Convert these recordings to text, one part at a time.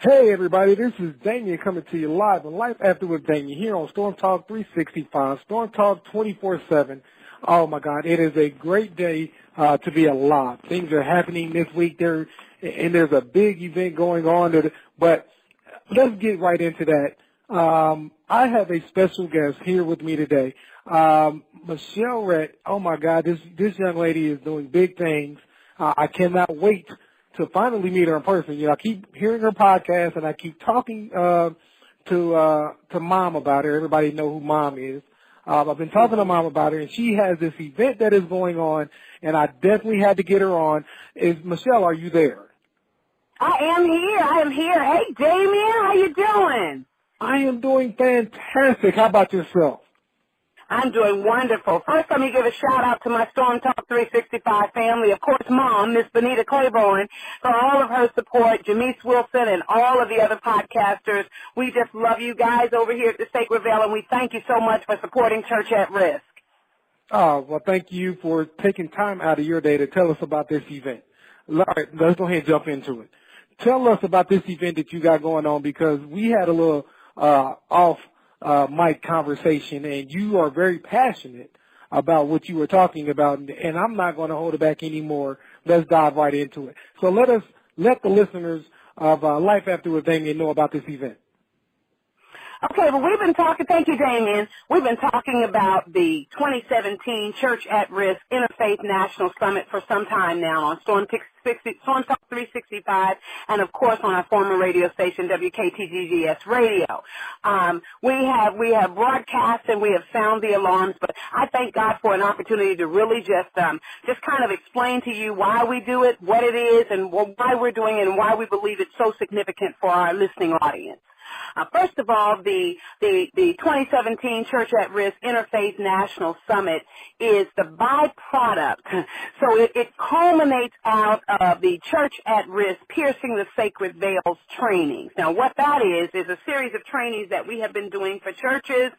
Hey everybody, this is Damien coming to you live on Life After with Damien here on Storm Talk 365, Storm Talk 24/7. Oh my God, it is a great day to be alive. Things are happening this week there, and there's a big event going on. But let's get right into that. I have a special guest here with me today, Michelle Rhett. Oh my God, this young lady is doing big things. I cannot wait to finally meet her in person. You know, I keep hearing her podcast, and I keep talking to Mom about her. Everybody know who Mom is. I've been talking to Mom about her, and she has this event that is going on, and I definitely had to get her on. Michelle, are you there? I am here. Hey, Damien, how you doing? I am doing fantastic. How about yourself? I'm doing wonderful. First, let me give a shout-out to my Storm Talk 365 family. Of course, Mom, Miss Benita Claiborne, for all of her support, Janice Wilson, and all of the other podcasters. We just love you guys over here at the Sacred Vale, and we thank you so much for supporting Church at Risk. Oh, well, thank you for taking time out of your day to tell us about this event. All right, let's go ahead and jump into it. Tell us about this event that you got going on, because we had a little off mic conversation, and you are very passionate about what you were talking about, and I'm not going to hold it back anymore. Let's dive right into it. So let the listeners of Life After with Damien know about this event. Okay, well, we've been talking, thank you, Damien. We've been talking about the 2017 Church at Risk Interfaith National Summit for some time now on Storm Talk 365, and of course on our former radio station, WKTGGS Radio. We have broadcast and we have sound the alarms, but I thank God for an opportunity to really just kind of explain to you why we do it, what it is, and why we're doing it, and why we believe it's so significant for our listening audience. First of all, the 2017 Church at Risk Interfaith National Summit is the byproduct. So it culminates out of the Church at Risk Piercing the Sacred Veils trainings. Now, what that is a series of trainings that we have been doing for churches,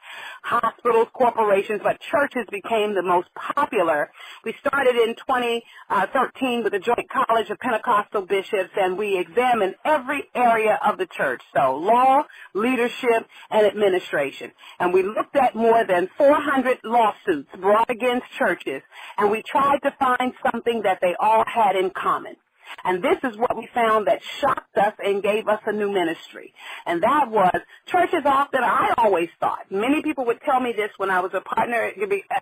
hospitals, corporations, but churches became the most popular. We started in 2013 with the Joint College of Pentecostal Bishops, and we examined every area of the church. So law, leadership, and administration. And we looked at more than 400 lawsuits brought against churches, and we tried to find something that they all had in common. And this is what we found that shocked us and gave us a new ministry. And that was churches often, I always thought, many people would tell me this when I was a partner,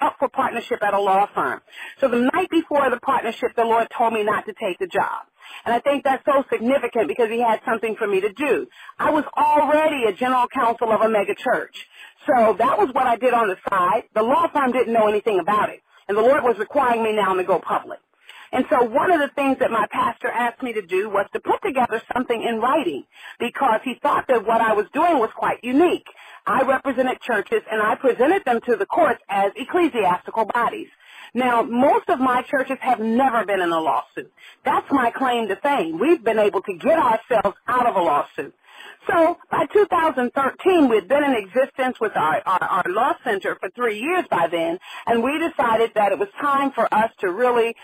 up for partnership at a law firm. So the night before the partnership, the Lord told me not to take the job. And I think that's so significant because he had something for me to do. I was already a general counsel of a mega church. So that was what I did on the side. The law firm didn't know anything about it. And the Lord was requiring me now to go public. And so one of the things that my pastor asked me to do was to put together something in writing, because he thought that what I was doing was quite unique. I represented churches, and I presented them to the courts as ecclesiastical bodies. Now, most of my churches have never been in a lawsuit. That's my claim to fame. We've been able to get ourselves out of a lawsuit. So by 2013, we had been in existence with our law center for 3 years by then, and we decided that it was time for us to really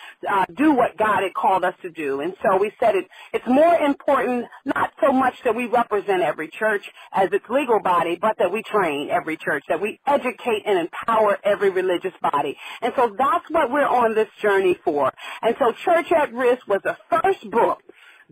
do what God had called us to do. And so we said it's more important not so much that we represent every church as its legal body, but that we train every church, that we educate and empower every religious body. And so that's what we're on this journey for. And so Church at Risk was the first book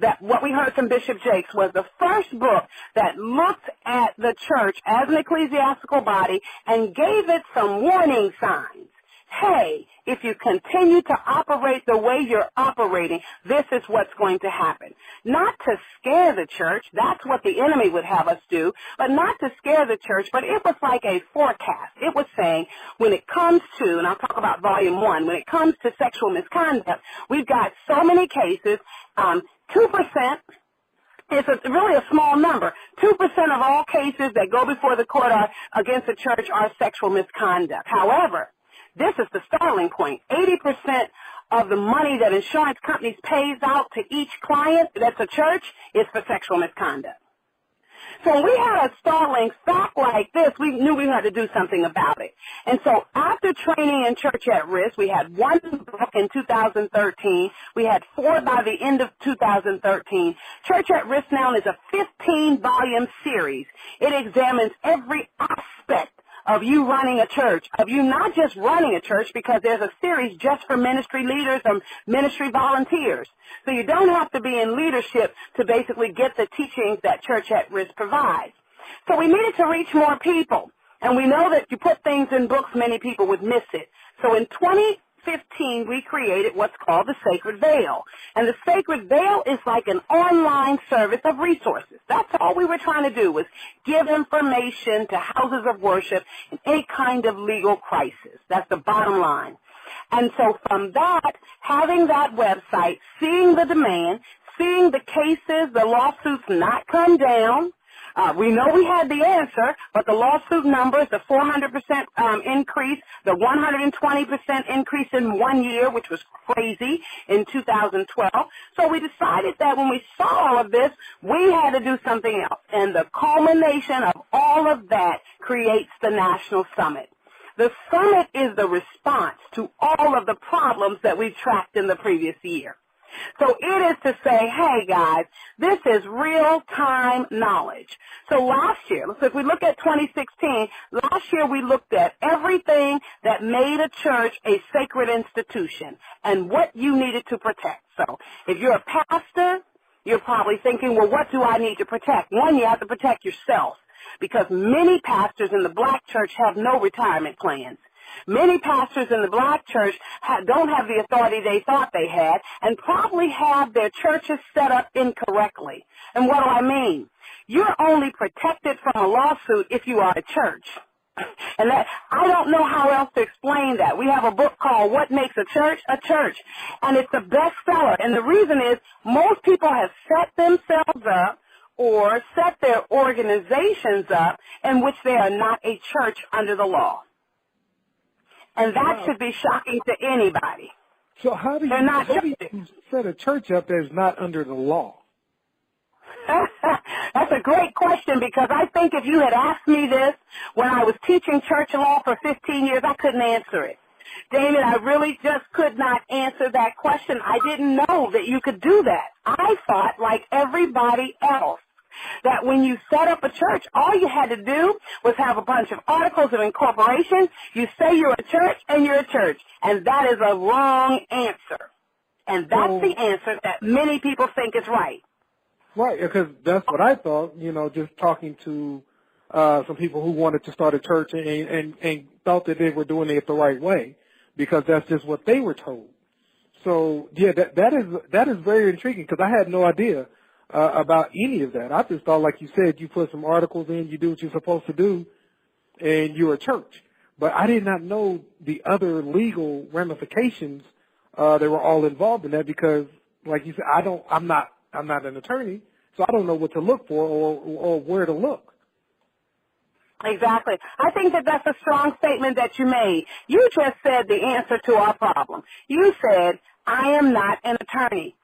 that what we heard from Bishop Jakes was the first book that looked at the church as an ecclesiastical body and gave it some warning signs. Hey, if you continue to operate the way you're operating, this is what's going to happen. Not to scare the church, that's what the enemy would have us do, but not to scare the church, but it was like a forecast. It was saying when it comes to, and I'll talk about volume 1, when it comes to sexual misconduct, we've got so many cases, 2%. It's really a small number. 2% of all cases that go before the court against the church are sexual misconduct. However, this is the startling point. 80% of the money that insurance companies pays out to each client that's a church is for sexual misconduct. So when we had a startling fact like this, we knew we had to do something about it. And so after training in Church at Risk, we had one book in 2013. We had 4 by the end of 2013. Church at Risk now is a 15-volume series. It examines every aspect of you running a church, of you not just running a church, because there's a series just for ministry leaders or ministry volunteers. So you don't have to be in leadership to basically get the teachings that Church at Risk provides. So we needed to reach more people. And we know that you put things in books, many people would miss it. So in 2015, we created what's called the Sacred Veil. And the Sacred Veil is like an online service of resources. That's all we were trying to do, was give information to houses of worship in any kind of legal crisis. That's the bottom line. And so from that, having that website, seeing the demand, seeing the cases, the lawsuits not come down, we know we had the answer, but the lawsuit numbers, the 400% increase, the 120% increase in 1 year, which was crazy in 2012. So we decided that when we saw all of this, we had to do something else. And the culmination of all of that creates the National Summit. The Summit is the response to all of the problems that we tracked in the previous year. So it is to say, hey, guys, this is real-time knowledge. So last year, so if we look at 2016, last year we looked at everything that made a church a sacred institution and what you needed to protect. So if you're a pastor, you're probably thinking, well, what do I need to protect? One, you have to protect yourself, because many pastors in the black church have no retirement plans. Many pastors in the black church don't have the authority they thought they had, and probably have their churches set up incorrectly. And what do I mean? You're only protected from a lawsuit if you are a church. And that, I don't know how else to explain that. We have a book called What Makes a Church a Church, and it's a bestseller. And the reason is most people have set themselves up or set their organizations up in which they are not a church under the law. And that should be shocking to anybody. So how do you set a church up that is not under the law? That's a great question, because I think if you had asked me this when I was teaching church law for 15 years, I couldn't answer it. Damien, I really just could not answer that question. I didn't know that you could do that. I thought, like everybody else, that when you set up a church, all you had to do was have a bunch of articles of incorporation. You say you're a church, and you're a church. And that is a wrong answer. And that's the answer that many people think is right. Right, because that's what I thought, just talking to some people who wanted to start a church and thought that they were doing it the right way, because that's just what they were told. So, yeah, that is very intriguing, because I had no idea about any of that. I just thought, like you said, you put some articles in, you do what you're supposed to do, and you're a church. But I did not know the other legal ramifications that were all involved in that, because, like you said, I'm not an attorney, so I don't know what to look for or where to look. Exactly. I think that that's a strong statement that you made. You just said the answer to our problem. You said, I am not an attorney.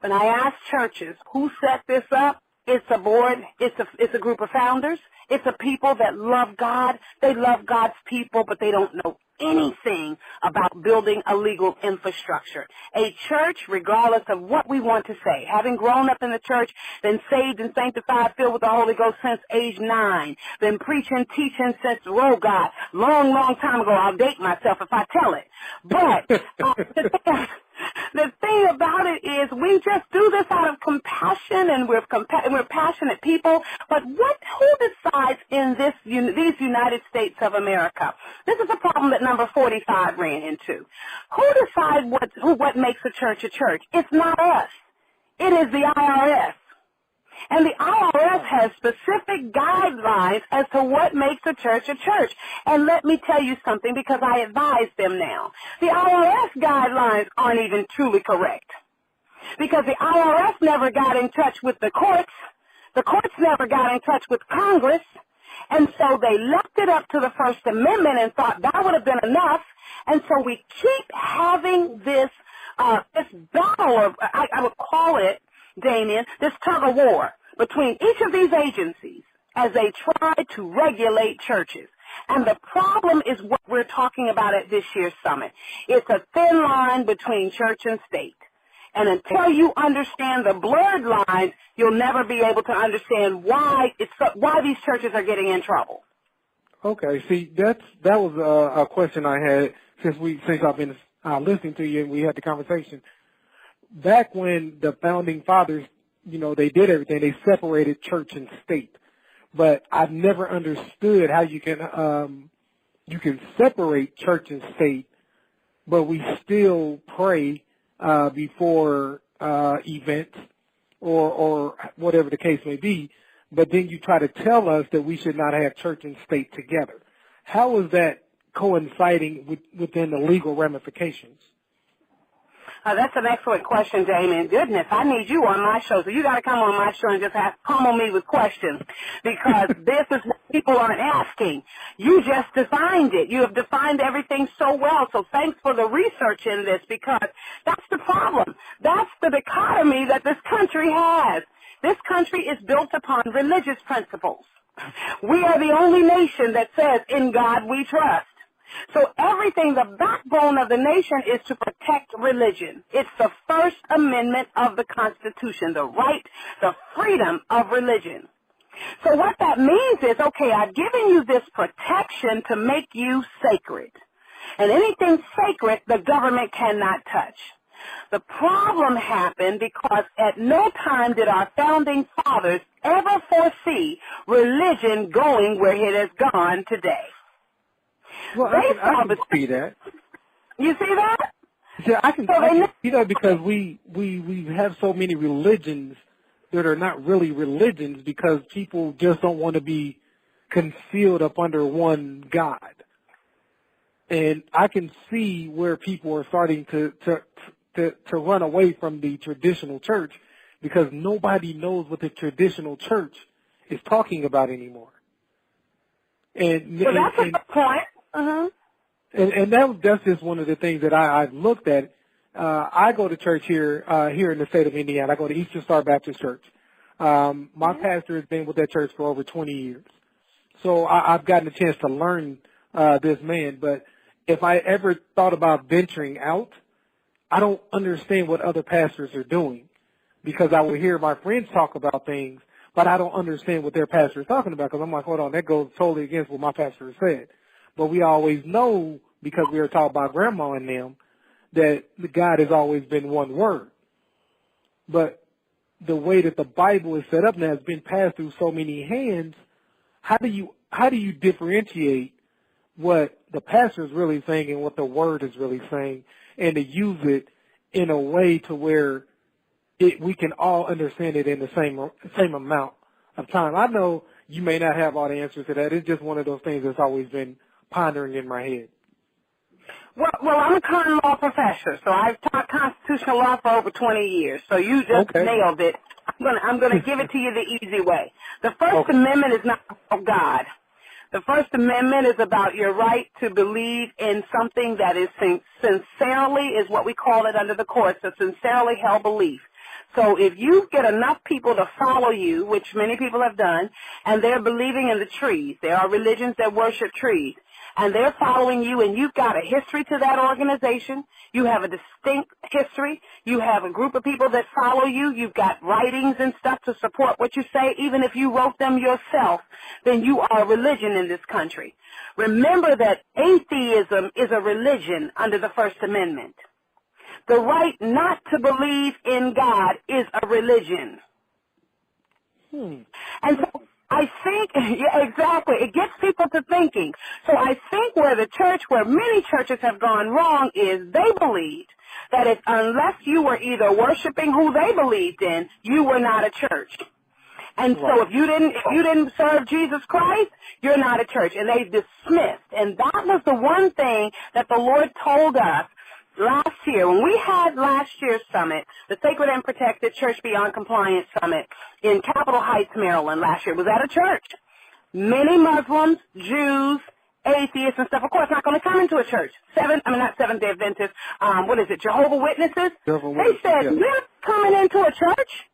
When I asked churches who set this up, it's a board, it's a group of founders, it's a people that love God, they love God's people, but they don't know anything about building a legal infrastructure. A church, regardless of what we want to say, having grown up in the church, been saved and sanctified, filled with the Holy Ghost since age 9, been preaching, teaching since, oh God, long time ago. I'll date myself if I tell it. But the thing about it is we just do this out of compassion, and we're passionate people. But who decides in these United States of America? This is a problem that number 45 ran into. Who decides what makes a church a church? It's not us. It is the IRS. And the IRS has specific guidelines as to what makes a church a church. And let me tell you something, because I advise them now. The IRS guidelines aren't even truly correct, because the IRS never got in touch with the courts. The courts never got in touch with Congress. And so they left it up to the First Amendment and thought that would have been enough. And so we keep having this battle of, I would call it, Damien, this tug of war between each of these agencies as they try to regulate churches. And the problem is what we're talking about at this year's summit. It's a thin line between church and state. And until you understand the blurred lines, you'll never be able to understand why these churches are getting in trouble. Okay, see, that was a question I had since I've been listening to you and we had the conversation. Back when the founding fathers, they did everything, they separated church and state. But I've never understood how you can separate church and state, but we still pray before events or whatever the case may be. But then you try to tell us that we should not have church and state together. How is that coinciding within the legal ramifications? That's an excellent question, Damien. Goodness, I need you on my show, so you got to come on my show and just pummel me with questions, because this is what people aren't asking. You just defined it. You have defined everything so well, so thanks for the research in this, because that's the problem. That's the dichotomy that this country has. This country is built upon religious principles. We are the only nation that says, in God we trust. So everything, the backbone of the nation is to protect religion. It's the First Amendment of the Constitution, the right, the freedom of religion. So what that means is, okay, I've given you this protection to make you sacred. And anything sacred, the government cannot touch. The problem happened because at no time did our founding fathers ever foresee religion going where it has gone today. Well, I can see that. You see that? Yeah, I can see that because we have so many religions that are not really religions because people just don't want to be concealed up under one God. And I can see where people are starting to run away from the traditional church because nobody knows what the traditional church is talking about anymore. Well, that's a good point. Uh-huh. And that's just one of the things that I've looked at. I go to church here in the state of Indiana. I go to Eastern Star Baptist Church. My pastor has been with that church for over 20 years. So I've gotten a chance to learn this man. But if I ever thought about venturing out, I don't understand what other pastors are doing because I would hear my friends talk about things, but I don't understand what their pastor is talking about because I'm like, hold on, that goes totally against what my pastor said. But we always know, because we were taught by Grandma and them, that God has always been one word. But the way that the Bible is set up now has been passed through so many hands. How do you differentiate what the pastor is really saying and what the word is really saying, and to use it in a way to where we can all understand it in the same amount of time? I know you may not have all the answers to that. It's just one of those things that's always been pondering in my head. Well, I'm a common law professor, so I've taught constitutional law for over 20 years. So you just nailed it. I'm gonna give it to you the easy way. The First Amendment is not about God. The First Amendment is about your right to believe in something that is sincerely, is what we call it under the courts, a sincerely held belief. So if you get enough people to follow you, which many people have done, and they're believing in the trees, there are religions that worship trees, and they're following you, and you've got a history to that organization, you have a distinct history, you have a group of people that follow you, you've got writings and stuff to support what you say, even if you wrote them yourself, then you are a religion in this country. Remember that atheism is a religion under the First Amendment. The right not to believe in God is a religion. And so I think, yeah, exactly, it gets people to thinking. So I think where many churches have gone wrong is they believed that unless you were either worshiping who they believed in, you were not a church. And so if you didn't serve Jesus Christ, you're not a church. And they dismissed. And that was the one thing that the Lord told us last year, when we had last year's summit, the Sacred and Protected Church Beyond Compliance Summit in Capitol Heights, Maryland last year, was at a church. Many Muslims, Jews, atheists and stuff, of course, not going to come into a church. Not Seventh-day Adventists, Jehovah's Witnesses? They said, we're not coming into a church.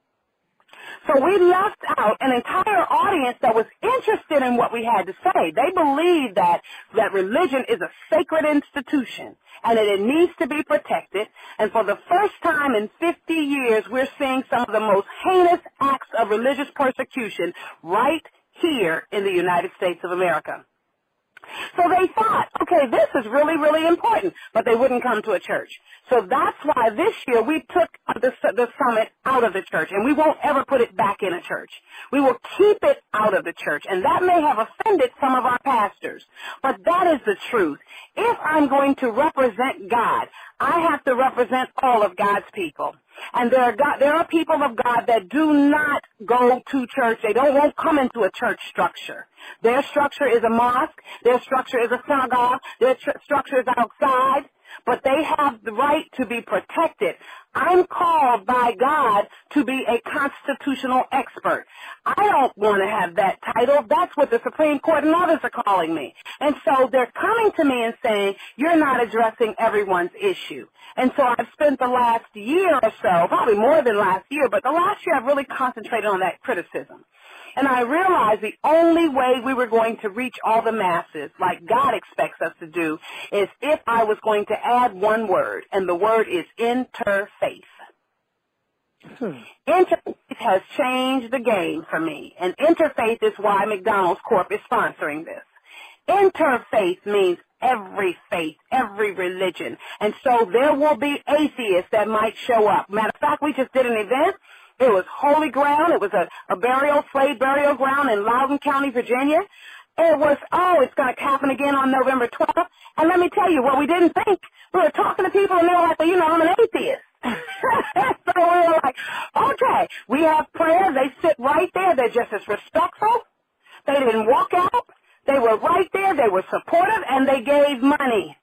So we left out an entire audience that was interested in what we had to say. They believed that religion is a sacred institution and that it needs to be protected. And for the first time in 50 years, we're seeing some of the most heinous acts of religious persecution right here in the United States of America. So they thought, okay, this is really, really important, but they wouldn't come to a church. So that's why this year we took the summit out of the church, and we won't ever put it back in a church. We will keep it out of the church, and that may have offended some of our pastors, but that is the truth. If I'm going to represent God, I have to represent all of God's people. And there are people of God that do not go to church. They won't come into a church structure. Their structure is a mosque. Their structure is a synagogue. Their structure is outside. But they have the right to be protected. I'm called by God to be a constitutional expert. I don't want to have that title. That's what the Supreme Court and others are calling me. And so they're coming to me and saying, you're not addressing everyone's issue. And so I've spent the last year or so, probably more than last year, but the last year I've really concentrated on that criticism. And I realized the only way we were going to reach all the masses, like God expects us to do, is if I was going to add one word, and the word is interfaith. Interfaith has changed the game for me, and interfaith is why McDonald's Corp is sponsoring this. Interfaith means every faith, every religion, and so there will be atheists that might show up. Matter of fact, we just did an event. It was holy ground. It was a slave burial ground in Loudoun County, Virginia. It was, it's going to happen again on November 12th. And let me tell you, what we didn't think, we were talking to people and they were like, well, I'm an atheist. So we were like, okay, we have prayers. They sit right there. They're just as respectful. They didn't walk out. They were right there. They were supportive, and they gave money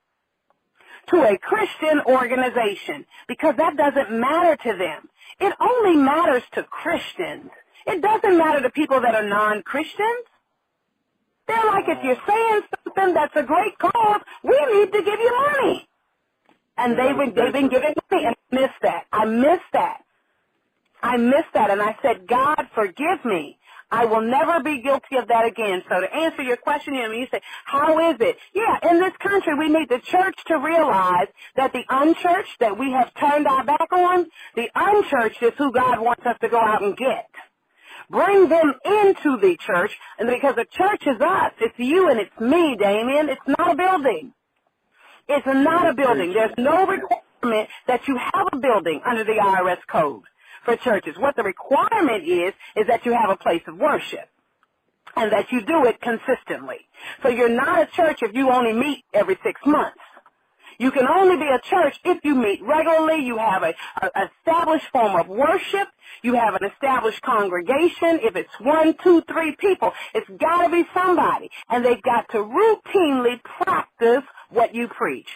to a Christian organization because that doesn't matter to them. It only matters to Christians. It doesn't matter to people that are non-Christians. They're like, if you're saying something that's a great cause, we need to give you money. And they've been giving money, and I miss that. I miss that, and I said, God, forgive me. I will never be guilty of that again. So to answer your question, you say, how is it? Yeah, in this country, we need the church to realize that the unchurched that we have turned our back on, the unchurched is who God wants us to go out and get. Bring them into the church, and because the church is us, it's you and it's me, Damien. It's not a building. It's not a building. There's no requirement that you have a building under the IRS code for churches. What the requirement is that you have a place of worship and that you do it consistently. So you're not a church if you only meet every 6 months. You can only be a church if you meet regularly. You have an established form of worship. You have an established congregation. If it's 1, 2, 3 people, it's got to be somebody. And they've got to routinely practice what you preach.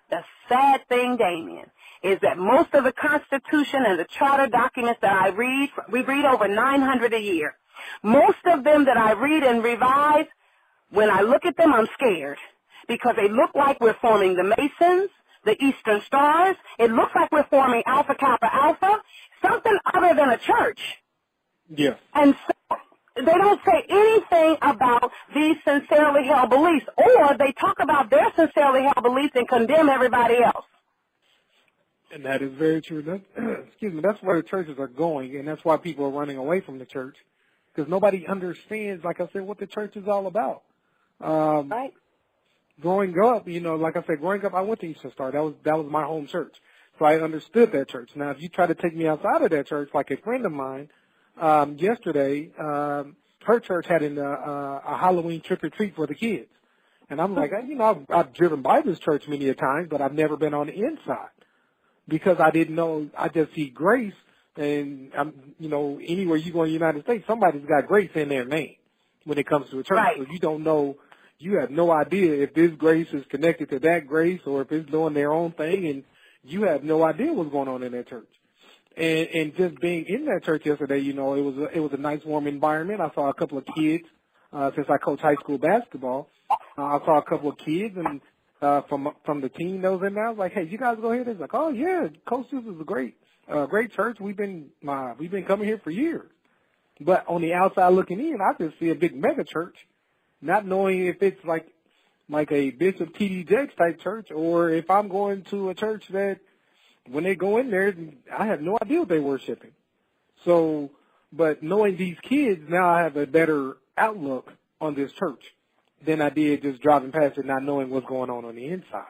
The sad thing, Damien, is that most of the Constitution and the charter documents that I read, we read over 900 a year. Most of them that I read and revise, when I look at them, I'm scared because they look like we're forming the Masons, the Eastern Stars. It looks like we're forming Alpha Kappa Alpha, something other than a church. Yes. And so they don't say anything about these sincerely held beliefs, or they talk about their sincerely held beliefs and condemn everybody else. And that is very true. That's where the churches are going, and that's why people are running away from the church, because nobody understands, like I said, what the church is all about. Right. Growing up, like I said, I went to Eastern Star. That was my home church, so I understood that church. Now, if you try to take me outside of that church, like a friend of mine, yesterday, her church had a Halloween trick or treat for the kids, and I'm like, I've driven by this church many a times, but I've never been on the inside. Because I didn't know, I just see grace, and anywhere you go in the United States, somebody's got grace in their name when it comes to a church. Right. So you don't know, you have no idea if this grace is connected to that grace or if it's doing their own thing, and you have no idea what's going on in that church. And just being in that church yesterday, it was a nice warm environment. I saw a couple of kids, since I coach high school basketball. I saw a couple of kids and from the team that was in there. I was like, hey, you guys go here? They're like, oh yeah, Coach, this is a great church. We've been coming here for years. But on the outside looking in, I just see a big mega church, not knowing if it's like a Bishop T.D. Jakes type church, or if I'm going to a church that when they go in there, I have no idea what they're worshiping. So, but knowing these kids, now I have a better outlook on this church than I did just driving past it, not knowing what's going on the inside.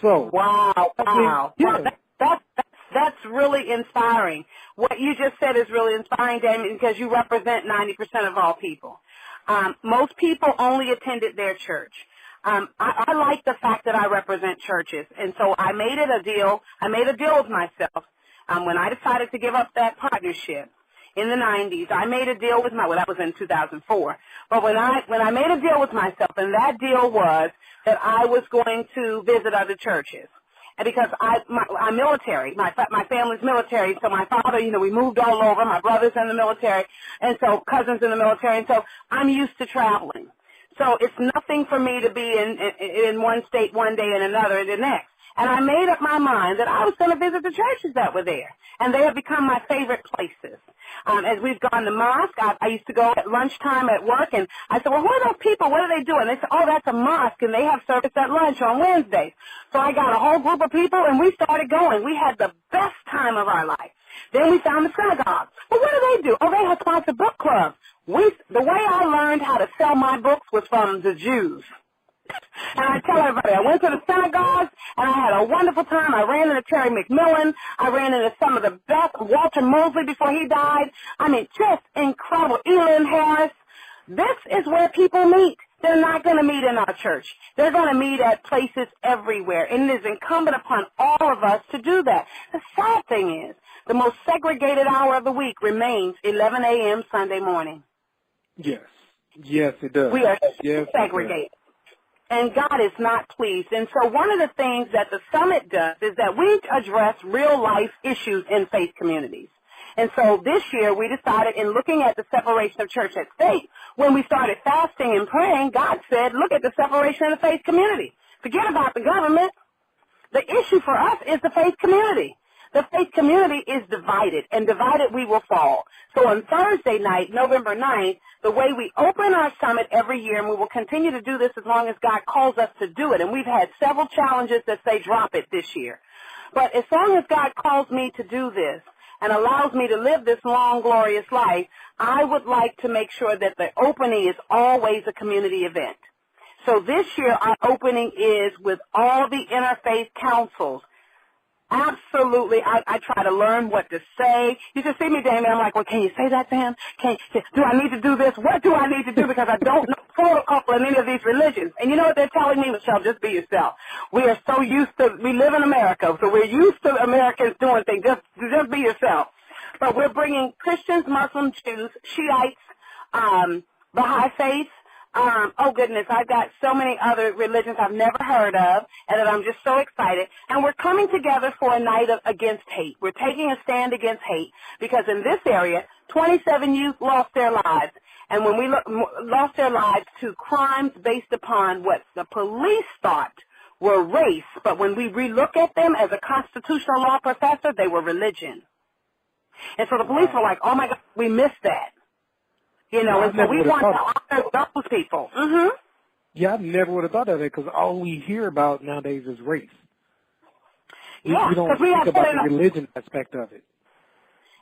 So, wow. Yeah. Wow, that's really inspiring. What you just said is really inspiring, Damien, because you represent 90% of all people. Most people only attended their church. I like the fact that I represent churches, and so I made a deal with myself. When I decided to give up that partnership in the 90s, I made a deal with that was in 2004. But when I made a deal with myself, and that deal was that I was going to visit other churches. And because I'm military, my family's military, so my father, we moved all over, my brother's in the military, and so cousins in the military, and so I'm used to traveling. So it's nothing for me to be in one state one day and another the next. And I made up my mind that I was going to visit the churches that were there. And they have become my favorite places. As we've gone to mosque, I used to go at lunchtime at work, and I said, well, who are those people? What are they doing? They said, oh, that's a mosque, and they have service at lunch on Wednesdays. So I got a whole group of people, and we started going. We had the best time of our life. Then we found the synagogue. Well, what do they do? Oh, they have sponsored book clubs. The way I learned how to sell my books was from the Jews. And I tell everybody, I went to the synagogues, and I had a wonderful time. I ran into Terry McMillan. I ran into some of the best, Walter Mosley before he died. I mean, just incredible. Elin Harris. This is where people meet. They're not going to meet in our church. They're going to meet at places everywhere, and it is incumbent upon all of us to do that. The sad thing is, the most segregated hour of the week remains 11 a.m. Sunday morning. Yes. Yes, it does. We are segregated. And God is not pleased. And so one of the things that the summit does is that we address real-life issues in faith communities. And so this year we decided, in looking at the separation of church and state, when we started fasting and praying, God said, look at the separation of the faith community. Forget about the government. The issue for us is the faith community. The faith community is divided, and divided we will fall. So on Thursday night, November 9th, the way we open our summit every year, and we will continue to do this as long as God calls us to do it, and we've had several challenges that say drop it this year. But as long as God calls me to do this and allows me to live this long, glorious life, I would like to make sure that the opening is always a community event. So this year, our opening is with all the interfaith councils. Absolutely. I try to learn what to say. You should see me, Damien. I'm like, well, can you say that, Sam? Do I need to do this? What do I need to do? Because I don't know protocol in any of these religions. And you know what they're telling me, Michelle? Just be yourself. We are so used to, we live in America, so we're used to Americans doing things. Just be yourself. But we're bringing Christians, Muslims, Jews, Shiites, Baha'i faith. Oh, goodness, I've got so many other religions I've never heard of, and that I'm just so excited. And we're coming together for a night against hate. We're taking a stand against hate because in this area, 27 youth lost their lives. And when we lost their lives to crimes based upon what the police thought were race, but when we relook at them as a constitutional law professor, they were religion. And so the police were like, oh, my God, we missed that. You know, and so we want to honor those people. Mm-hmm. Yeah, I never would have thought of it because all we hear about nowadays is race. Yeah, we don't think about the religion aspect of it.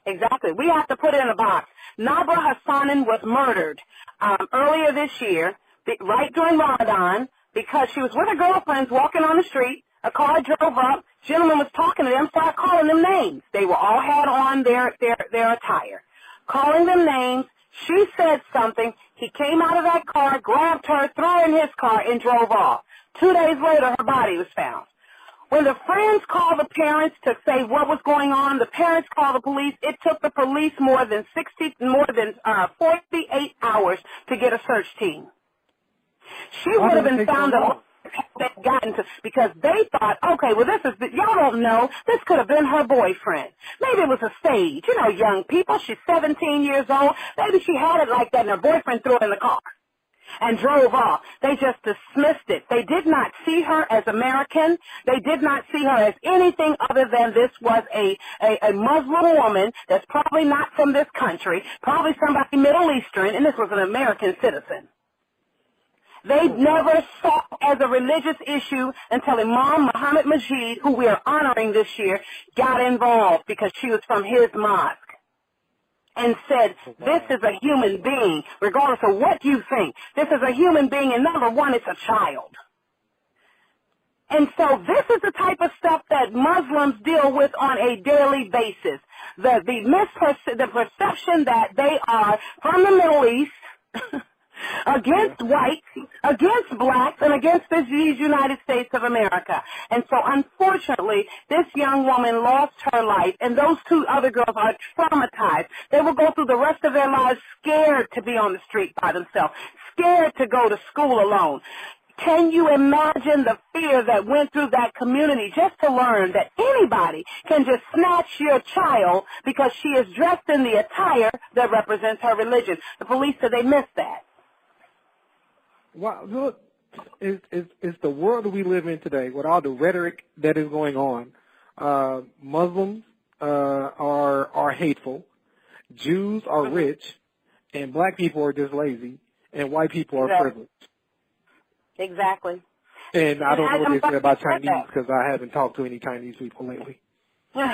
Exactly. We have to put it in a box. Nabra Hassanin was murdered earlier this year, right during Ramadan, because she was with her girlfriends walking on the street. A car drove up. Gentleman was talking to them, started calling them names. They were all had on their attire, calling them names. She said something. He came out of that car, grabbed her, threw her in his car, and drove off. 2 days later, her body was found. When the friends called the parents to say what was going on, the parents called the police. It took the police more than 48 hours to get a search team. She would have been found alive they'd gotten to, because they thought, okay, well, y'all don't know, this could have been her boyfriend. Maybe it was a stage. You know, young people, she's 17 years old. Maybe she had it like that and her boyfriend threw it in the car. and drove off. They just dismissed it. They did not see her as American. They did not see her as anything other than this was a Muslim woman that's probably not from this country, probably somebody Middle Eastern, and this was an American citizen. They never saw it as a religious issue until Imam Muhammad Majid, who we are honoring this year, got involved because she was from his mosque and said, this is a human being, regardless of what you think. This is a human being, and number one, it's a child. And so this is the type of stuff that Muslims deal with on a daily basis. The perception that they are from the Middle East, against whites, against blacks, and against these United States of America. And so, unfortunately, this young woman lost her life, and those two other girls are traumatized. They will go through the rest of their lives scared to be on the street by themselves, scared to go to school alone. Can you imagine the fear that went through that community just to learn that anybody can just snatch your child because she is dressed in the attire that represents her religion? The police said they missed that. Wow, look, it's the world that we live in today with all the rhetoric that is going on. Muslims are hateful, Jews are rich, and black people are just lazy, and white people are privileged. Exactly. And I don't know what they say about Chinese because I haven't talked to any Chinese people lately. Well,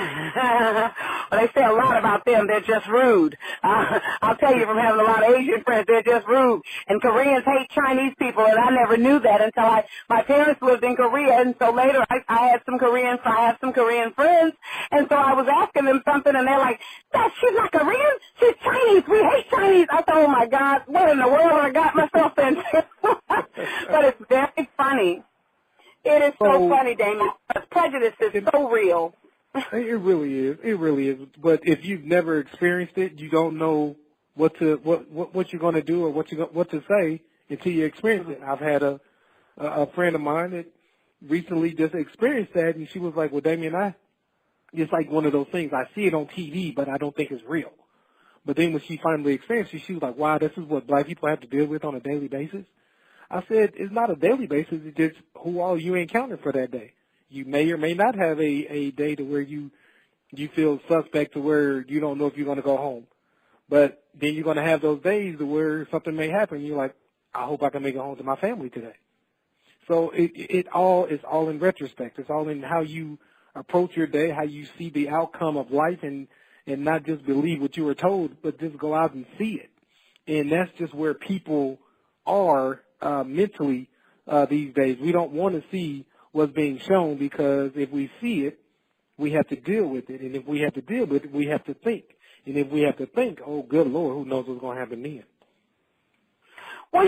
they say a lot about them. They're just rude. I'll tell you from having a lot of Asian friends, they're just rude. And Koreans hate Chinese people, and I never knew that until my parents lived in Korea. And so later I have some Korean friends. And so I was asking them something, and they're like, she's not Korean. She's Chinese. We hate Chinese. I thought, oh, my God, what in the world have I got myself into? But it's very funny. It is so funny, Damien. Prejudice is so real. It really is. It really is. But if you've never experienced it, you don't know what you're going to do or what to say until you experience it. I've had a friend of mine that recently just experienced that, and she was like, "Well, Damien, it's like one of those things. I see it on TV, but I don't think it's real." But then when she finally experienced it, she was like, "Wow, this is what black people have to deal with on a daily basis." I said, "It's not a daily basis. It's just who all you encounter for that day." You may or may not have a day to where you feel suspect to where you don't know if you're going to go home. But then you're going to have those days to where something may happen. You're like, I hope I can make it home to my family today. So it's all in retrospect. It's all in how you approach your day, how you see the outcome of life, and not just believe what you were told, but just go out and see it. And that's just where people are mentally these days. We don't want to see what's being shown, because if we see it, we have to deal with it. And if we have to deal with it, we have to think. And if we have to think, oh, good Lord, who knows what's going to happen then? Well,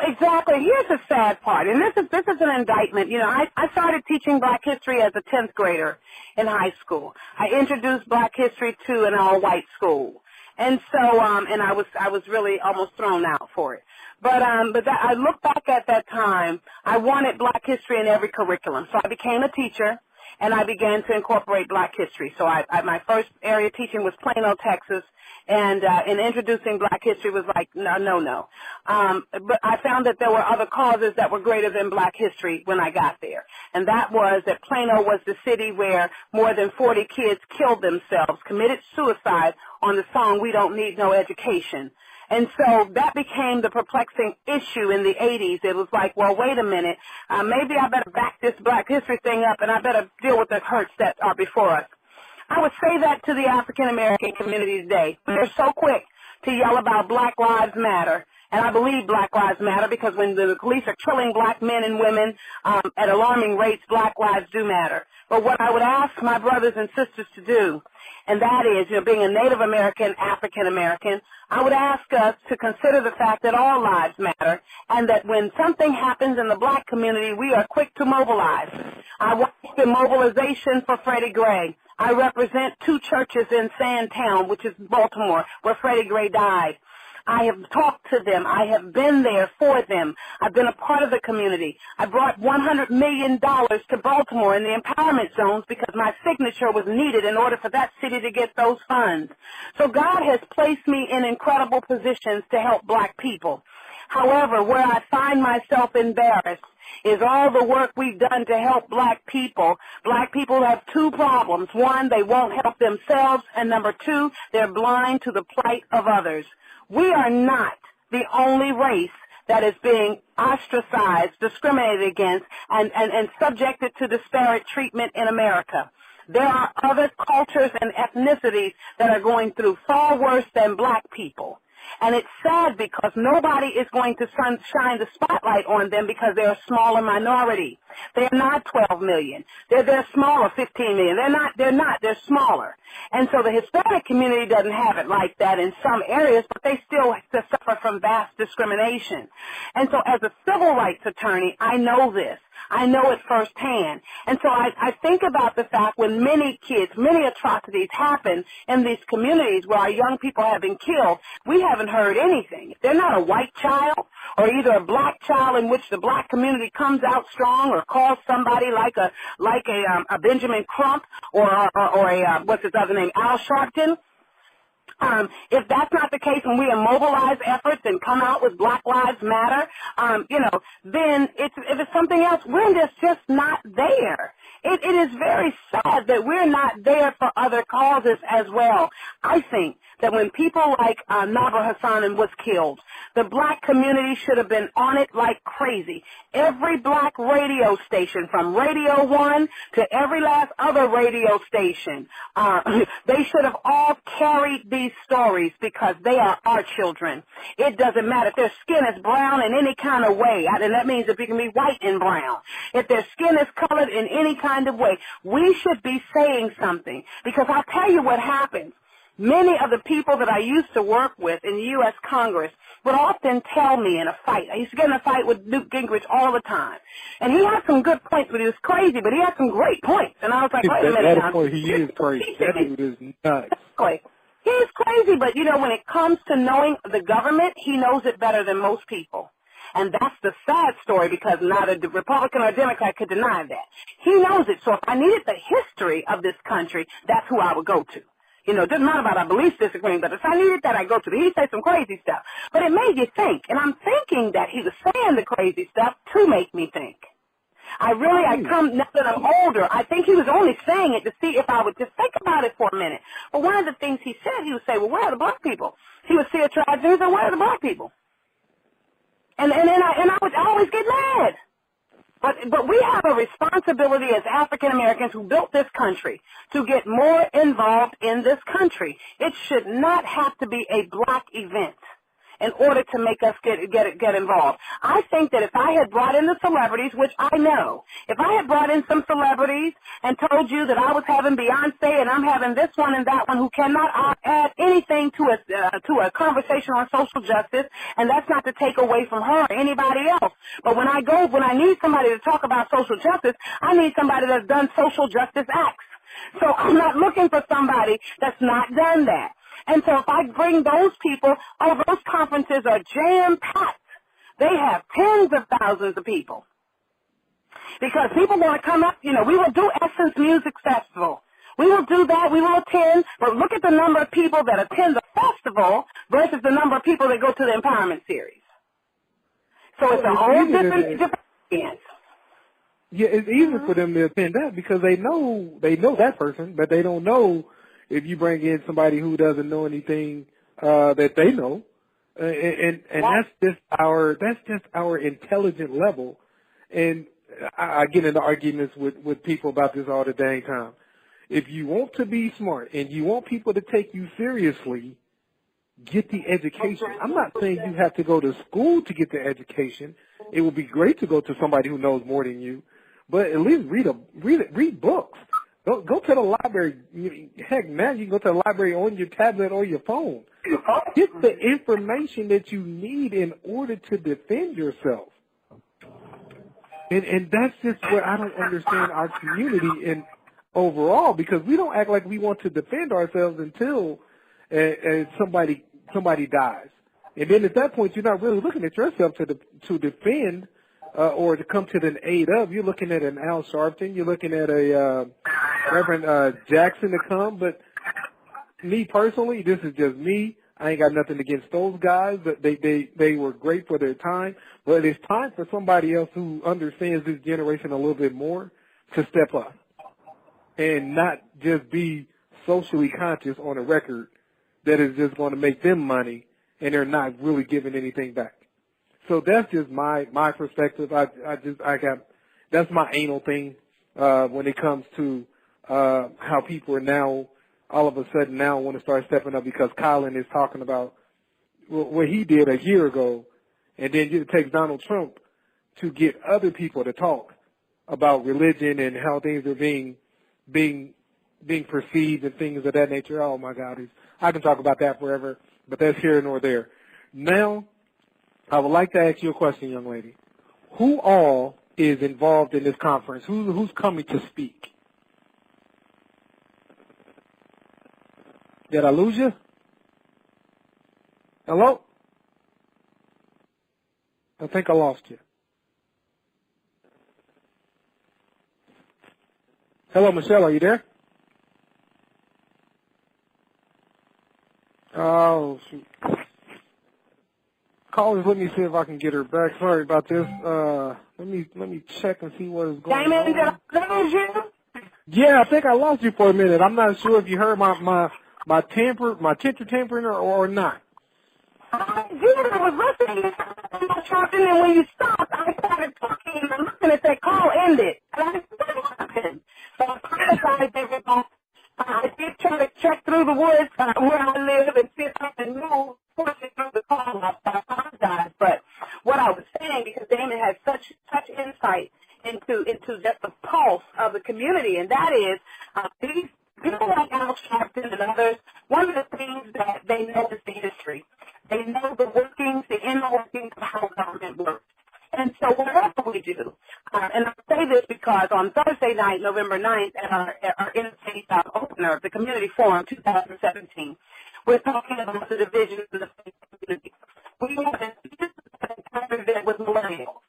exactly. Here's the sad part, and this is an indictment. I started teaching black history as a 10th grader in high school. I introduced black history to an all-white school. And so, and I was really almost thrown out for it. But I look back at that time, I wanted black history in every curriculum. So I became a teacher, and I began to incorporate black history. So my first area of teaching was Plano, Texas, and introducing black history was like, no. But I found that there were other causes that were greater than black history when I got there. And that was that Plano was the city where more than 40 kids killed themselves, committed suicide on the song, We Don't Need No Education. And so that became the perplexing issue in the 80s. It was like, well, wait a minute, maybe I better back this black history thing up, and I better deal with the hurts that are before us. I would say that to the African-American community today. They're so quick to yell about Black Lives Matter. And I believe Black Lives Matter because when the police are killing black men and women at alarming rates, Black lives do matter. But what I would ask my brothers and sisters to do, and that is, being a Native American, African American, I would ask us to consider the fact that all lives matter, and that when something happens in the black community, we are quick to mobilize. I watched the mobilization for Freddie Gray. I represent 2 churches in Sandtown, which is Baltimore, where Freddie Gray died. I have talked to them. I have been there for them. I've been a part of the community. I brought $100 million to Baltimore in the empowerment zones because my signature was needed in order for that city to get those funds. So God has placed me in incredible positions to help black people. However, where I find myself embarrassed is all the work we've done to help black people. Black people have two problems. One, they won't help themselves, and number two, they're blind to the plight of others. We are not the only race that is being ostracized, discriminated against, and subjected to disparate treatment in America. There are other cultures and ethnicities that are going through far worse than black people. And it's sad because nobody is going to shine the spotlight on them because they're a smaller minority. They're not 12 million. They're smaller, 15 million. They're smaller. And so the Hispanic community doesn't have it like that in some areas, but they still suffer from vast discrimination. And so as a civil rights attorney, I know this. I know it firsthand. And so I think about the fact when many atrocities happen in these communities where our young people have been killed, we haven't heard anything. If they're not a white child or either a black child in which the black community comes out strong or calls somebody like a Benjamin Crump or what's his other name, Al Sharpton, if that's not the case, when we immobilize efforts and come out with Black Lives Matter, then if it's something else, we're just not there. It is very sad that we're not there for other causes as well. I think that when people like Nabra Hassan was killed, the black community should have been on it like crazy. Every black radio station, from Radio 1 to every last other radio station, they should have all carried these stories because they are our children. It doesn't matter if their skin is brown in any kind of way, and that means if it can be white and brown. If their skin is colored in any kind of way, we should be saying something, because I'll tell you what happens. Many of the people that I used to work with in the U.S. Congress would often tell me in a fight. I used to get in a fight with Newt Gingrich all the time. And he had some good points, but he was crazy, but he had some great points. And I was like, wait a minute now. He is crazy. That dude is nuts. He is crazy, but, when it comes to knowing the government, he knows it better than most people. And that's the sad story, because not a Republican or Democrat could deny that. He knows it. So if I needed the history of this country, that's who I would go to. It doesn't matter about our belief disagreement, but if I needed that, I'd go to it. He'd say some crazy stuff. But it made you think. And I'm thinking that he was saying the crazy stuff to make me think. Now that I'm older, I think he was only saying it to see if I would just think about it for a minute. But one of the things he said, he would say, well, where are the black people? He would see a tragedy and say, where are the black people? And I would always get mad. But we have a responsibility as African Americans who built this country to get more involved in this country. It should not have to be a black event in order to make us get involved. I think that if I had brought in the celebrities, which I know, if I had brought in some celebrities and told you that I was having Beyonce and I'm having this one and that one who cannot add anything to a conversation on social justice, and that's not to take away from her or anybody else. But when I need somebody to talk about social justice, I need somebody that's done social justice acts. So I'm not looking for somebody that's not done that. And so if I bring those people, those conferences are jam-packed. They have tens of thousands of people. Because people want to come up, we will do Essence Music Festival. We will do that. We will attend. But look at the number of people that attend the festival versus the number of people that go to the Empowerment Series. So it's a whole different experience. Yeah, it's easy for them to attend that because they know that person, but they don't know if you bring in somebody who doesn't know anything that they know, and that's just our intelligent level. And I get into arguments with people about this all the dang time. If you want to be smart and you want people to take you seriously, get the education. I'm not saying you have to go to school to get the education. It would be great to go to somebody who knows more than you, but at least read books. Go to the library. Heck, now you can go to the library on your tablet or your phone. Get the information that you need in order to defend yourself. And that's just where I don't understand our community and overall, because we don't act like we want to defend ourselves until somebody dies. And then at that point, you're not really looking at yourself to defend or to come to the aid of. You're looking at an Al Sharpton. You're looking at a Reverend Jackson to come. But me personally, this is just me. I ain't got nothing against those guys. They were great for their time. But it's time for somebody else who understands this generation a little bit more to step up and not just be socially conscious on a record that is just going to make them money and they're not really giving anything back. So that's just my perspective. That's my anal thing when it comes to how people are now all of a sudden now want to start stepping up because Colin is talking about what he did a year ago, and then it takes Donald Trump to get other people to talk about religion and how things are being perceived and things of that nature. Oh my God, I can talk about that forever, but that's here nor there. Now, I would like to ask you a question, young lady. Who all is involved in this conference? Who's coming to speak? Did I lose you? Hello? I think I lost you. Hello, Michelle, are you there? Oh, shoot. Callers, let me see if I can get her back. Sorry about this. Let me check and see what is going Damien, on. did I lose you? Yeah, I think I lost you for a minute. I'm not sure if you heard my temper tampering or not. I did. I was listening. And then when you stopped, I started talking and looking at that call ended. And I didn't know what happened. So I criticized everybody. I did try to check through the woods where I live and see if I can move, pushing through the call. I apologize. But what I was saying, because Damien has such insight into just the pulse of the community, and that is these people like Al Sharpton and others, one of the things that they know is the history. They know the workings, the inner workings of how government works. And so whatever we do, and I say this because on Thursday night, November 9th, at our interfaith opener, the Community Forum 2017, we're talking about the divisions in the faith community. We have an event with millennials.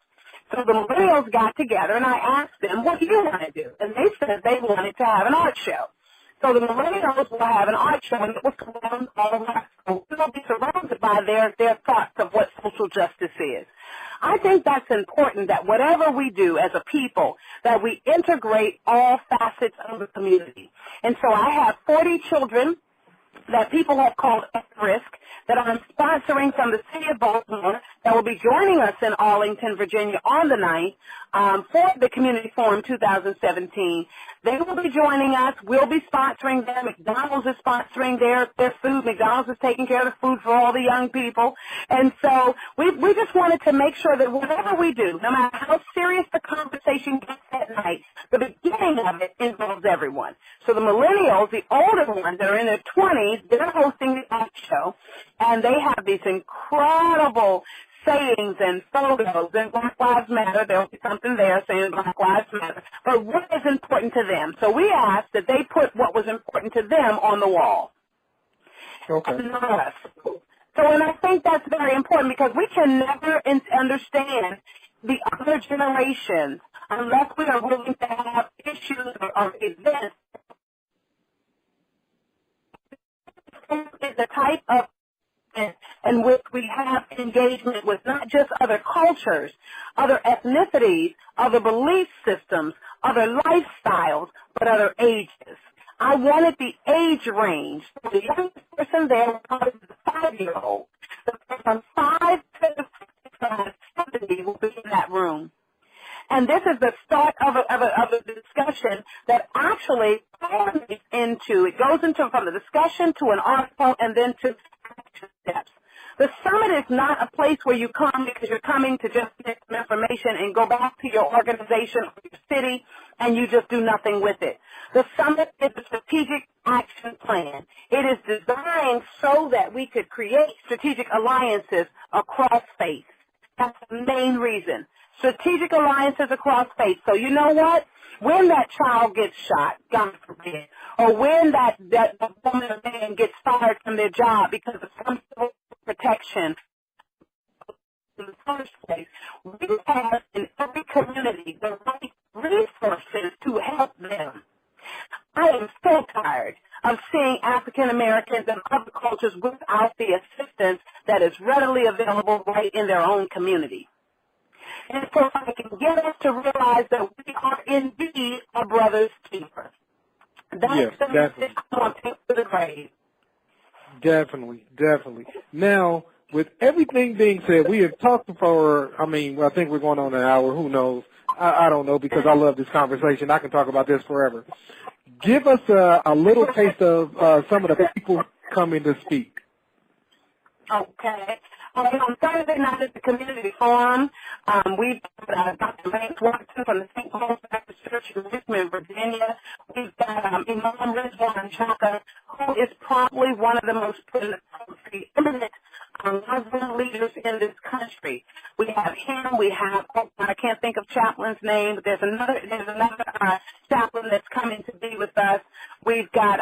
So the millennials got together, and I asked them, what do you want to do? And they said they wanted to have an art show. So the millennials will have an art show, and it will surround all of our schools. They'll be surrounded by their thoughts of what social justice is. I think that's important, that whatever we do as a people, that we integrate all facets of the community. And so I have 40 children that people have called at risk that I'm sponsoring from the city of Baltimore that will be joining us in Arlington, Virginia on the 9th for the Community Forum 2017. They will be joining us. We'll be sponsoring them. McDonald's is sponsoring their food. McDonald's is taking care of the food for all the young people. And so we just wanted to make sure that whatever we do, no matter how serious the conversation gets at night, the beginning of it involves everyone. So the millennials, the older ones that are in their 20s, they're hosting the art show, and they have these incredible sayings and photos, and Black Lives Matter. There'll be something there saying Black Lives Matter. But what is important to them? So we asked that they put what was important to them on the wall. Okay. Not us. So, and I think that's very important because we can never understand the other generations unless we are willing to have issues or events. Is the type of in which we have engagement with not just other cultures, other ethnicities, other belief systems, other lifestyles, but other ages. I wanted the age range. The youngest person there was probably the 5-year-old. From 5 to 70 will be in that room. And this is the start of a discussion that actually it goes into from the discussion to an article and then to action steps. The summit is not a place where you come because you're coming to just get some information and go back to your organization or your city and you just do nothing with it. The summit is a strategic action plan. It is designed so that we could create strategic alliances across faith. That's the main reason. Strategic alliances across faith. So you know what? When that child gets shot, God forbid, or when that woman or man gets fired from their job because of some sort of protection, in the first place, we have in every community the right resources to help them. I am so tired of seeing African Americans and other cultures without the assistance that is readily available right in their own community. And so if I can get us to realize that we are indeed a brother's keeper. That's the message I want to take to the grave. Definitely, definitely. Now, with everything being said, we have talked for, I think we're going on an hour. Who knows? I don't know, because I love this conversation. I can talk about this forever. Give us a little taste of some of the people coming to speak. Okay. On Saturday night at the community forum, we've got Dr. Lance Watson from the St. Paul's Baptist Church in Richmond, Virginia. We've got Imam Rizwan Chaka, who is probably one of the most eminent Muslim leaders in this country. We have him. We have, I can't think of chaplain's name, but there's another chaplain that's coming to be with us. We've got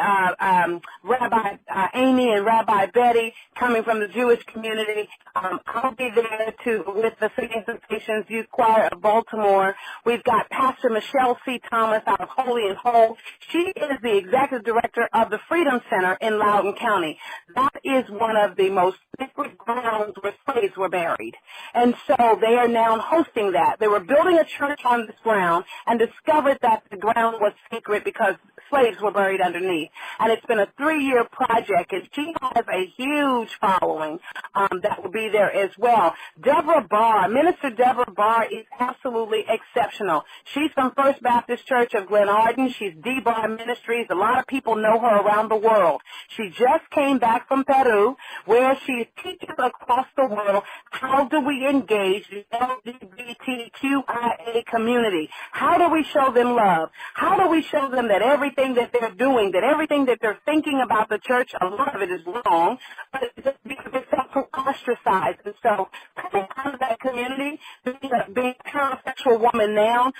Rabbi Amy and Rabbi Betty coming from the Jewish community. I'll be there too with the Singing Sensations Youth Choir of Baltimore. We've got Pastor Michelle C. Thomas out of Holy and Whole. She is the executive director of the Freedom Center in Loudoun County. That is one of the most sacred grounds where slaves were buried. And so they are now hosting that. They were building a church on this ground and discovered that the ground was sacred because slaves were buried underneath. And it's been a 3-year project, and she has a huge following that will be there as well. Deborah Barr, Minister Deborah Barr is absolutely exceptional. She's from First Baptist Church of Glen Arden. She's D-Bar Ministries. A lot of people know her around the world. She just came back from Peru, where she teaches across the world how do we engage the LGBTQIA community. How do we show them love? How do we show them that everything that they're doing, that everything that they're thinking about the church, a lot of it is wrong, but it's just because it's so ostracized. And so coming out of that community, being a heterosexual woman now,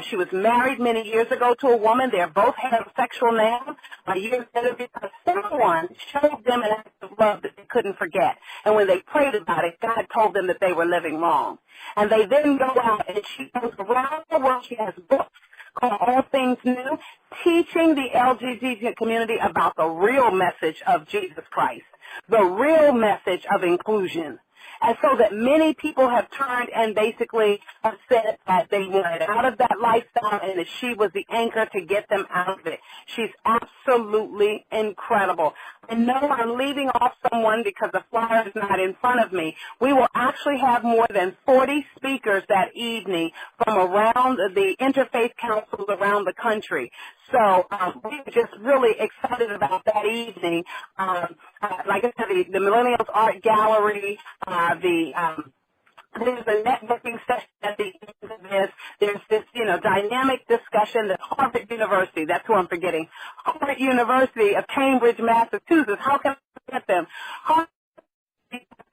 she was married many years ago to a woman. They're both heterosexual now. A year later, because someone showed them an act of love that they couldn't forget. And when they prayed about it, God told them that they were living wrong. And they then go out, and she goes around the world. She has books called All Things New, teaching the LGBT community about the real message of Jesus Christ, the real message of inclusion. And so that many people have turned and basically have said that they wanted out of that lifestyle and that she was the anchor to get them out of it. She's absolutely incredible. I know I'm leaving off someone because the flyer is not in front of me. We will actually have more than 40 speakers that evening from around the interfaith councils around the country. So we're just really excited about that evening. Like I said, the Millennials Art Gallery, there's a networking session at the end of this. There's this, dynamic discussion that Harvard University, that's who I'm forgetting, Harvard University of Cambridge, Massachusetts, how can I forget them? Harvard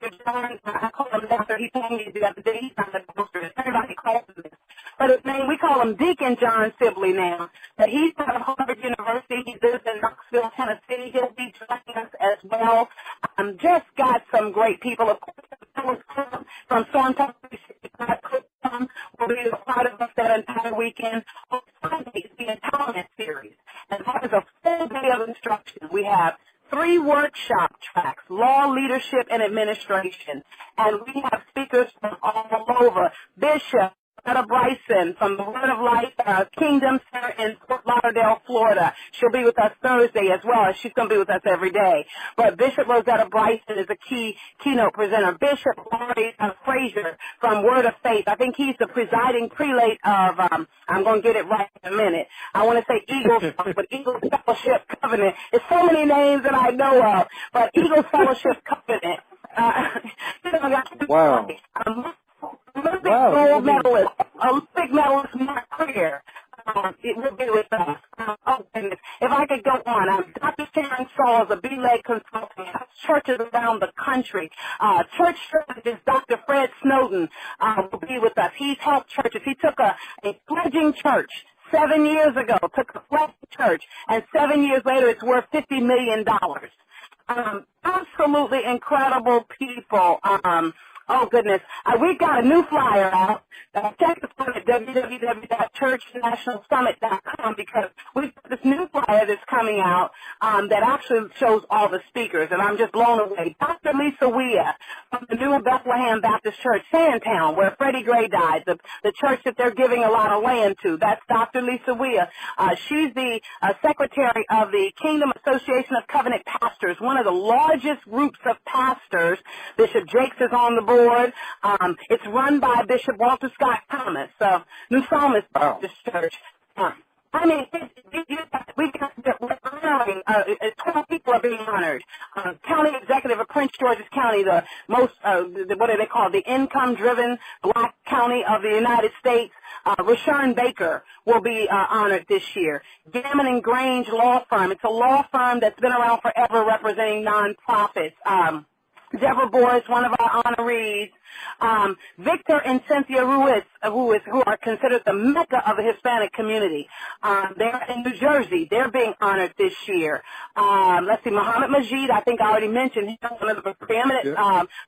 John, I call him Dr. He told me the other day he's not a doctor. Everybody calls him this. But his name, we call him Deacon John Sibley now. But he's out of Harvard University. He lives in Knoxville, Tennessee. He'll be joining us as well. Just got some great people. Of course, from Storm Talk 365 will be a part of us that entire weekend. On Sunday is the Empowerment Series. And that is a full day of instruction. We have 3 workshop tracks, law, leadership, and administration. And we have speakers from all over. Bishop Rhett Bryson from the Word of Life Kingdom Center in Fort Lauderdale, Florida. She'll be with us Thursday as well. She's going to be with us every day. But Bishop Rosetta Bryson is a keynote presenter. Bishop Laurie Frazier from Word of Faith. I think he's the presiding prelate of, I'm going to get it right in a minute. I want to say Eagles, but Eagles Fellowship Covenant. It's so many names that I know of, but Eagles Fellowship Covenant. Wow. Olympic medalist Mark Clear. It will be with us. Goodness. If I could go on, Dr. Sharon Sauls, a B-Leg consultant, has churches around the country. Church strategist Dr. Fred Snowden will be with us. He's helped churches. He took a fledgling church 7 years ago, took a fledgling church, and 7 years later it's worth $50 million. Absolutely incredible people. Oh, goodness. We've got a new flyer out. Check us out at www.churchnationalsummit.com because we've got this new flyer that's coming out that actually shows all the speakers, and I'm just blown away. Dr. Lisa Wea from the New Bethlehem Baptist Church, Sandtown, where Freddie Gray died, the church that they're giving a lot of land to. That's Dr. Lisa Wea. She's the secretary of the Kingdom Association of Covenant Pastors, one of the largest groups of pastors. Bishop Jakes is on the board. It's run by Bishop Walter Scott Thomas, New Psalmist Baptist Church. I mean, we're honoring, 12 people are being honored. County Executive of Prince George's County, the most, what do they call it, the income-driven black county of the United States. Rashawn Baker will be honored this year. Gammon and Grange Law Firm. It's a law firm that's been around forever representing nonprofits. Deborah Boris, one of our honorees. Victor and Cynthia Ruiz, who are considered the mecca of the Hispanic community. They're in New Jersey. They're being honored this year. Let's see, Muhammad Majid, I think I already mentioned, he's one of the preeminent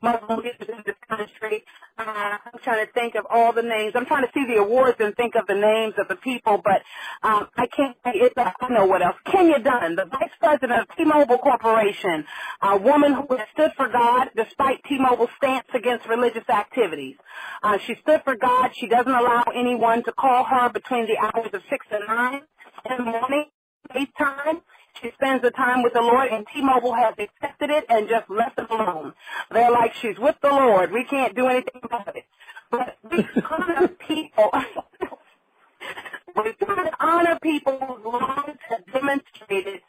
Muslim leaders in this country. I'm trying to think of all the names. I'm trying to see the awards and think of the names of the people, but I can't say it. I know what else. Kenya Dunn, the vice president of T-Mobile Corporation, a woman who has stood for God despite T-Mobile's stance against religious activities. She stood for God. She doesn't allow anyone to call her between the hours of 6 and 9 in the morning, FaceTime. She spends the time with the Lord, and T-Mobile has accepted it and just left it alone. They're like, she's with the Lord. We can't do anything about it. But we honor people. We try to honor people whose lives have demonstrated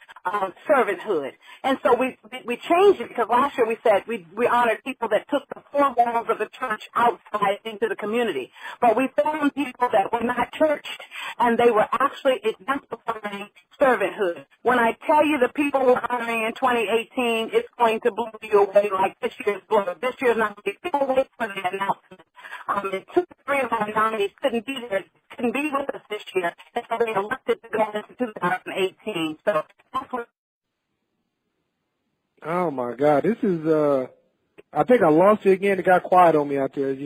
servanthood. And so we changed it because last year we said we honored people that took the four walls of the church outside into the community. But we found people that were not churched, and they were actually exemplifying servanthood. When I tell you the people we're honoring in 2018, it's going to blow you away like this year's blow. This year's not going to be people wait for the announcement. And 2 or 3 of our nominees couldn't be with us this year, and so they elected to go into 2018. So that's what. Oh my God, this is. I think I lost you again. It got quiet on me out there.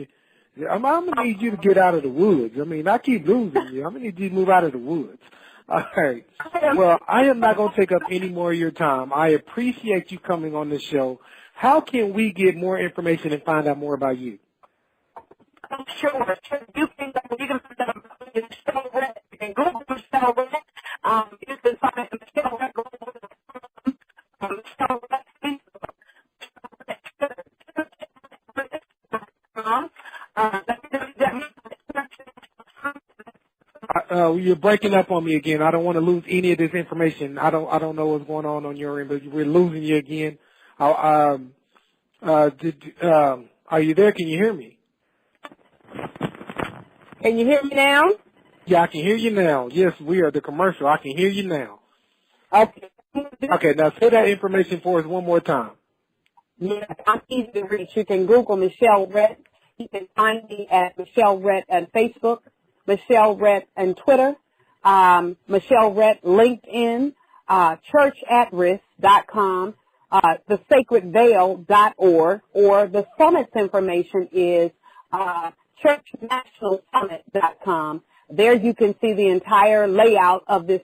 I'm gonna need you to get out of the woods. I mean, I keep losing you. I'm gonna need you to move out of the woods. All right. Well, I am not gonna take up any more of your time. I appreciate you coming on the show. How can we get more information and find out more about you? Sure. You can find out about Michelle Rhett. You can Google Michelle Rhett. You can find it Michelle Rhett. Michelle Rhett. You're breaking up on me again. I don't want to lose any of this information. I don't know what's going on your end, but we're losing you again. Are you there? Can you hear me? Can you hear me now? Yeah, I can hear you now. Yes, we are the commercial. I can hear you now. Okay. Okay, now say that information for us one more time. Yeah, I'm easy to reach. You can Google Michelle Rhett. You can find me at Michelle Rhett on Facebook, Michelle Rhett on Twitter, Michelle Rhett LinkedIn, churchatrisk.com, thesacredveil.org, or the summit's information is churchnationalsummit.com. There you can see the entire layout of this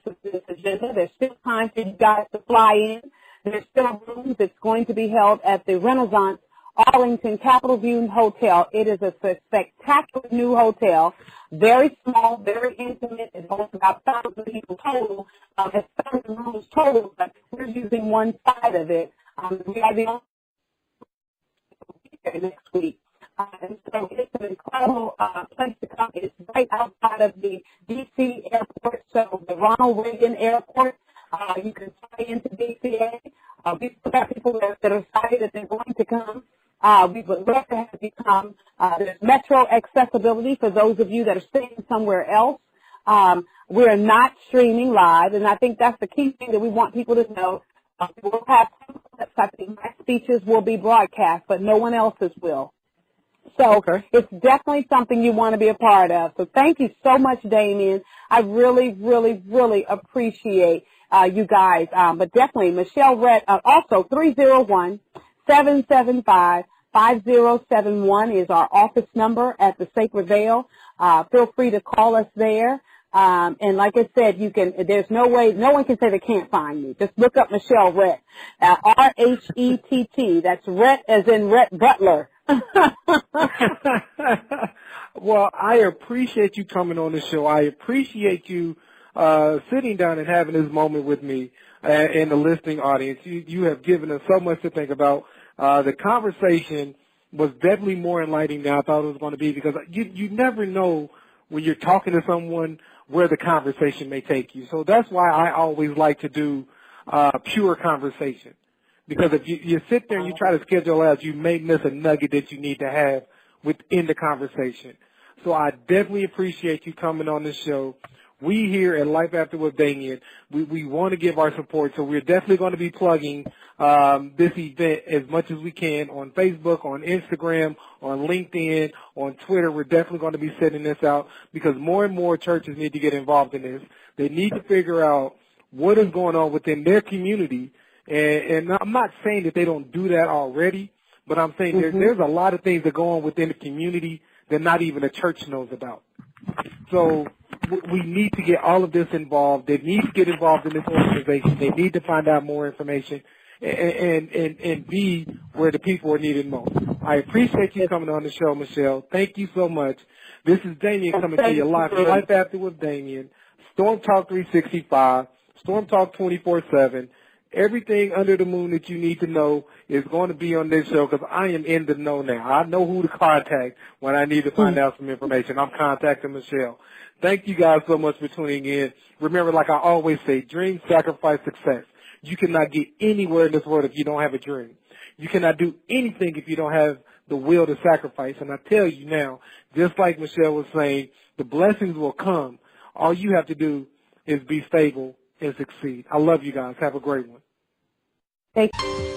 agenda. There's still time for you guys to fly in. There's still rooms. It's going to be held at the Renaissance Arlington Capitol View Hotel. It is a spectacular new hotel, very small, very intimate. It holds about 1,000 people total. It's 1,000 rooms total, but we're using one side of it. We are the only next week. And so it's an incredible place to come. It's right outside of the D.C. airport, so the Ronald Reagan Airport. You can fly into DCA. We've got people that are excited that they're going to come. We would love to have you come. There's metro accessibility for those of you that are staying somewhere else. We're not streaming live, and I think that's the key thing that we want people to know. We'll have some clips. I think my speeches will be broadcast, but no one else's will. So It's definitely something you want to be a part of. So thank you so much, Damien. I really, really, really appreciate you guys. But definitely, Michelle Rhett, also 301-775 5071 is our office number at the Sacred Vale. Feel free to call us there. And like I said, there's no one can say they can't find me. Just look up Michelle Rhett. R-H-E-T-T. That's Rhett as in Rhett Butler. Well, I appreciate you coming on the show. I appreciate you sitting down and having this moment with me and the listening audience. You have given us so much to think about. The conversation was definitely more enlightening than I thought it was going to be, because you never know when you're talking to someone where the conversation may take you. So that's why I always like to do pure conversation. Because if you sit there and you try to schedule out, you may miss a nugget that you need to have within the conversation. So I definitely appreciate you coming on the show. We here at Life After with Damien, we want to give our support, so we're definitely going to be plugging this event as much as we can on Facebook, on Instagram, on LinkedIn, on Twitter. We're definitely going to be sending this out, because more and more churches need to get involved in this. They need to figure out what is going on within their community. And I'm not saying that they don't do that already, but I'm saying there's a lot of things that go on within the community that not even the church knows about. So we need to get all of this involved. They need to get involved in this organization. They need to find out more information and be where the people are needed most. I appreciate you coming on the show, Michelle. Thank you so much. This is Damien coming to you live, Life After with Damien, Storm Talk 365, Storm Talk 24/7. Everything under the moon that you need to know is going to be on this show, because I am in the know now. I know who to contact when I need to find out some information. I'm contacting Michelle. Thank you guys so much for tuning in. Remember, like I always say, dream, sacrifice, success. You cannot get anywhere in this world if you don't have a dream. You cannot do anything if you don't have the will to sacrifice. And I tell you now, just like Michelle was saying, the blessings will come. All you have to do is be stable and succeed. I love you guys. Have a great one. Thank you.